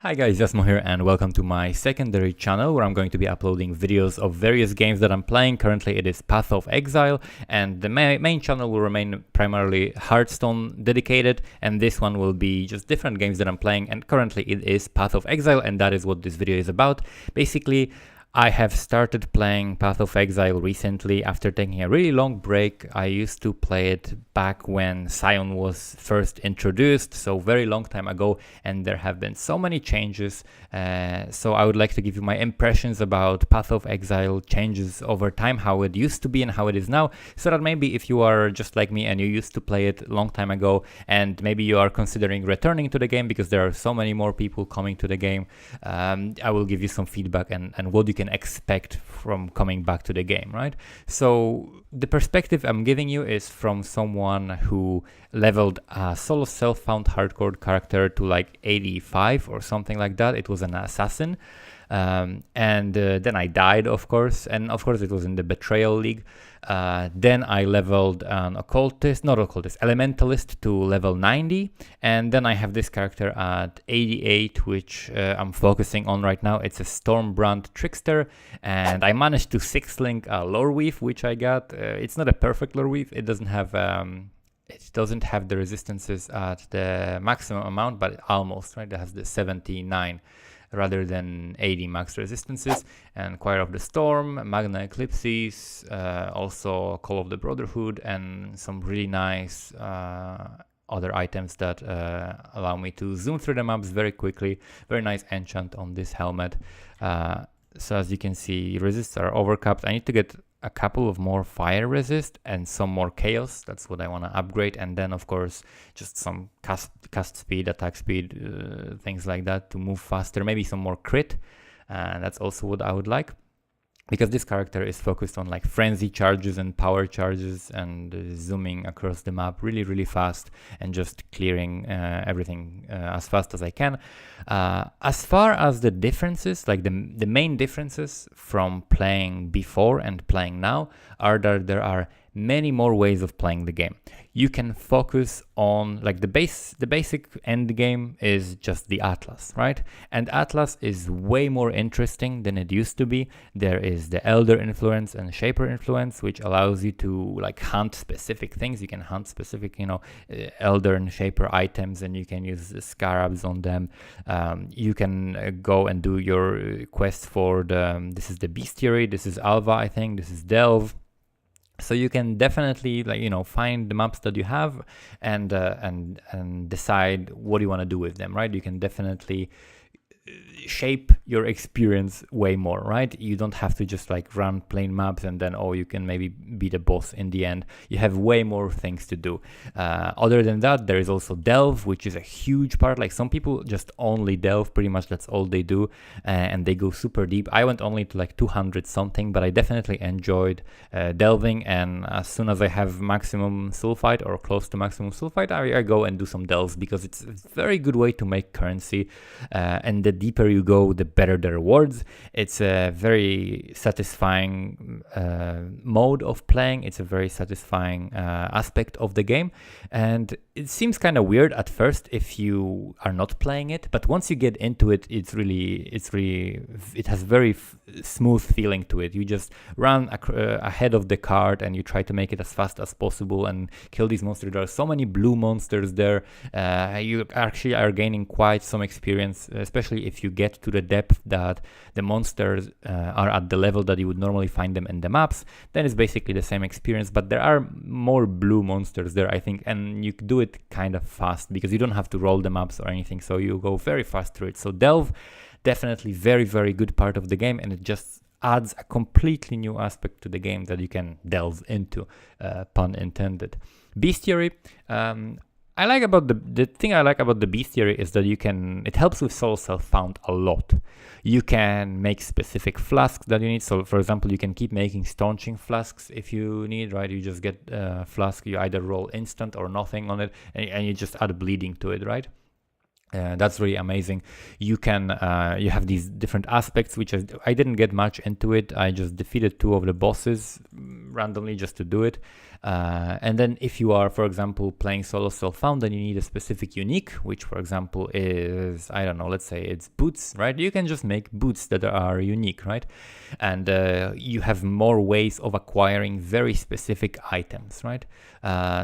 Hi guys, Jasmo here and welcome to my secondary channel where I'm going to be uploading videos of various games that I'm playing. Currently it is Path of Exile and the main channel will remain primarily Hearthstone dedicated, and this one will be just different games that I'm playing, and currently it is Path of Exile and that is what this video is about. Basically, I have started playing Path of Exile recently after taking a really long break. I used to play it back when Scion was first introduced, so very long time ago, and there have been so many changes. So I would like to give you my impressions about Path of Exile changes over time, how it used to be and how it is now, so that maybe if you are just like me and you used to play it a long time ago and maybe you are considering returning to the game because there are so many more people coming to the game, I will give you some feedback and what you can expect from coming back to the game, right? So the perspective I'm giving you is from someone who leveled a solo self-found hardcore character to like 85 or something like that. It was an assassin. And then I died, of course, and of course it was in the Betrayal League. Then I leveled an elementalist to level 90, and then I have this character at 88, which I'm focusing on right now. It's a Stormbrand Trickster, and I managed to 6-link a lore weave, which I got. It's not a perfect lore weave. It doesn't have the resistances at the maximum amount, but almost, right? It has the 79 rather than 80 max resistances, and Choir of the Storm, Magna Eclipses, also Call of the Brotherhood, and some really nice other items that allow me to zoom through the maps very quickly. Very nice enchant on this helmet. So as you can see, resists are overcapped. I need to get a couple of more fire resist and some more chaos. That's what I want to upgrade, and then of course just some cast speed, attack speed, things like that to move faster, maybe some more crit, and that's also what I would like, because this character is focused on like frenzy charges and power charges and zooming across the map really fast and just clearing everything as fast as I can. As far as the differences, like the main differences from playing before and playing now are that there are many more ways of playing the game. You can focus on like the basic end game is just the Atlas, right? And Atlas is way more interesting than it used to be. There is the Elder influence and Shaper influence, which allows you to like hunt specific things. You can hunt specific, Elder and Shaper items, and you can use the scarabs on them. You can go and do your quest for this is the Bestiary, this is Alva, I think, this is Delve. So you can definitely find the maps that you have and decide what you want to do with them, right? You can definitely shape your experience way more, right? You don't have to just like run plain maps and then you can maybe beat a boss in the end. You have way more things to do. Other than that, there is also Delve, which is a huge part. Like some people just only Delve, pretty much that's all they do, and they go super deep. I went only to like 200 something, but I definitely enjoyed delving, and as soon as I have maximum sulfite or close to maximum sulfite, I go and do some delves, because it's a very good way to make currency, and the deeper you go, the better the rewards. It's a very satisfying mode of playing. It's a very satisfying aspect of the game, and it seems kind of weird at first if you are not playing it, but once you get into it, it has very smooth feeling to it. You just run ahead of the card and you try to make it as fast as possible and kill these monsters. There are so many blue monsters there. You actually are gaining quite some experience, especially if you get to the depth that the monsters are at the level that you would normally find them in the maps. Then it's basically the same experience, but there are more blue monsters there, I think, and you do it kind of fast because you don't have to roll the maps or anything, so you go very fast through it. So Delve, definitely very good part of the game, and it just adds a completely new aspect to the game that you can delve into, pun intended. Bestiary, the thing I like about the Bestiary is that it helps with solo self-found a lot. You can make specific flasks that you need. So for example, you can keep making staunching flasks if you need, right? You just get a flask, you either roll instant or nothing on it, and you just add bleeding to it, right? That's really amazing. You can you have these different aspects, which I didn't get much into it. I just defeated 2 of the bosses randomly just to do it. And then if you are, for example, playing solo self-found, then you need a specific unique, which for example is, I don't know, let's say it's boots, right? You can just make boots that are unique, right? And you have more ways of acquiring very specific items, right?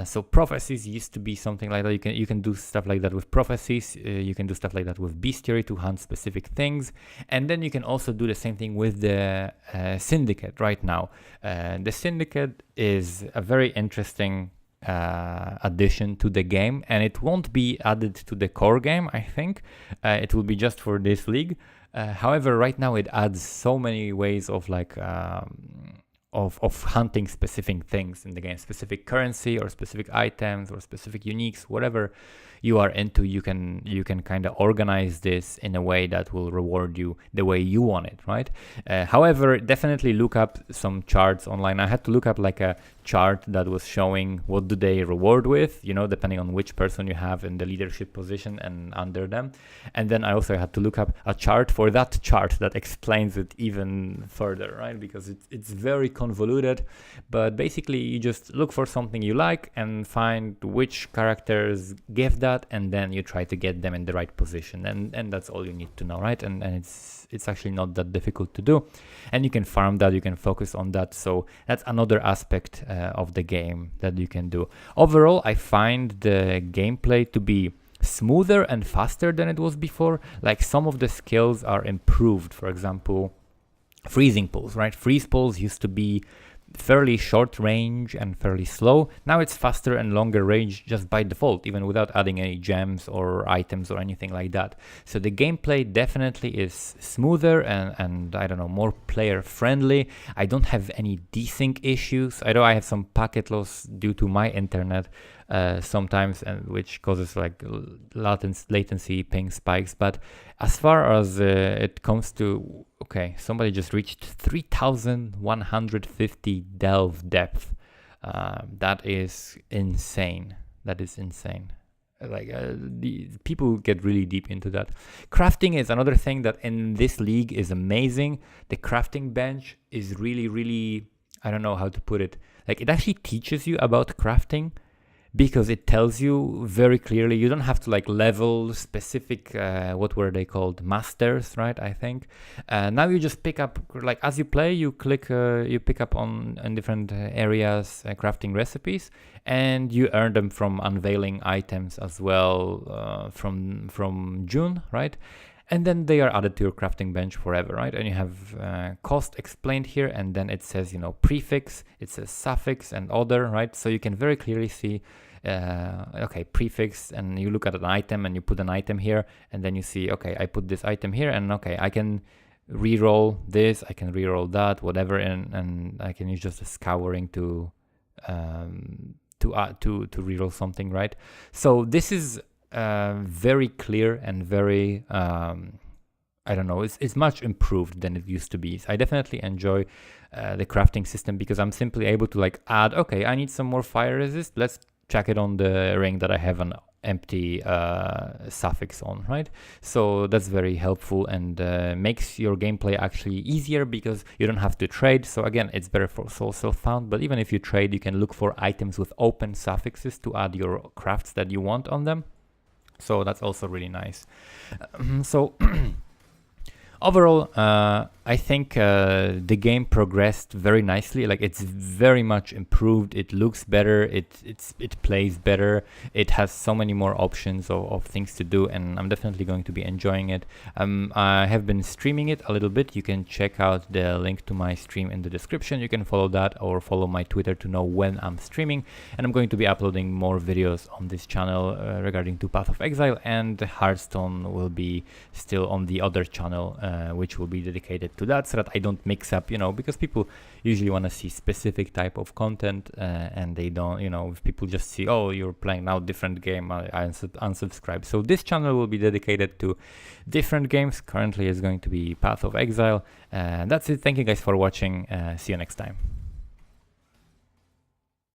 So prophecies used to be something like that. You can do stuff like that with prophecies. You can do stuff like that with Bestiary to hunt specific things. And then you can also do the same thing with the Syndicate right now. The Syndicate is a very interesting addition to the game, and it won't be added to the core game, I think. It will be just for this league. However, right now it adds so many ways of like of hunting specific things in the game, specific currency or specific items or specific uniques, whatever you are into. You can kind of organize this in a way that will reward you the way you want it, right? However, definitely look up some charts online. I had to look up like a chart that was showing what do they reward with, you know, depending on which person you have in the leadership position and under them. And then I also had to look up a chart for that chart that explains it even further, right? Because it's very convoluted, but basically you just look for something you like and find which characters give that, and then you try to get them in the right position, and that's all you need to know, right? And it's actually not that difficult to do, and you can farm that, you can focus on that. So that's another aspect of the game that you can do. Overall, I find the gameplay to be smoother and faster than it was before. Like some of the skills are improved. For example, freezing pulls, right? Freeze pulls used to be fairly short range and fairly slow. Now it's faster and longer range just by default, even without adding any gems or items or anything like that. So the gameplay definitely is smoother and I don't know, more player friendly. I don't have any desync issues. I know I have some packet loss due to my internet sometimes, and which causes like latency ping spikes. But as far as it comes to, okay, somebody just reached 3,150 delve depth. That is insane. That is insane. Like the people get really deep into that. Crafting is another thing that in this league is amazing. The crafting bench is really, I don't know how to put it. Like it actually teaches you about crafting, because it tells you very clearly. You don't have to like level specific, what were they called? Masters, right? I think. Now you just pick up, like as you play, you click, you pick up on different areas, crafting recipes, and you earn them from unveiling items as well from June, right? And then they are added to your crafting bench forever, right? And you have cost explained here, and then it says, you know, prefix, it says suffix and other, right? So you can very clearly see, okay, prefix, and you look at an item and you put an item here, and then you see, okay, I put this item here, and okay, I can reroll this, I can reroll that, whatever, and I can use just a scouring to reroll something, right? So this is very clear and very I don't know, it's much improved than it used to be. So I definitely enjoy the crafting system, because I'm simply able to like add, okay, I need some more fire resist, let's check it on the ring that I have an empty suffix on, right? So that's very helpful and makes your gameplay actually easier, because you don't have to trade. So again, it's better for soul self-found, but even if you trade, you can look for items with open suffixes to add your crafts that you want on them. So that's also really nice. So overall, I think the game progressed very nicely. Like it's very much improved. It looks better. It plays better. It has so many more options of things to do, and I'm definitely going to be enjoying it. I have been streaming it a little bit. You can check out the link to my stream in the description. You can follow that or follow my Twitter to know when I'm streaming. And I'm going to be uploading more videos on this channel regarding to Path of Exile, and Hearthstone will be still on the other channel, which will be dedicated to that, so that I don't mix up, you know, because people usually want to see specific type of content and they don't, you know, if people just see, oh, you're playing now different game, I unsubscribe. So this channel will be dedicated to different games. Currently is going to be Path of Exile. That's it. Thank you guys for watching. See you next time.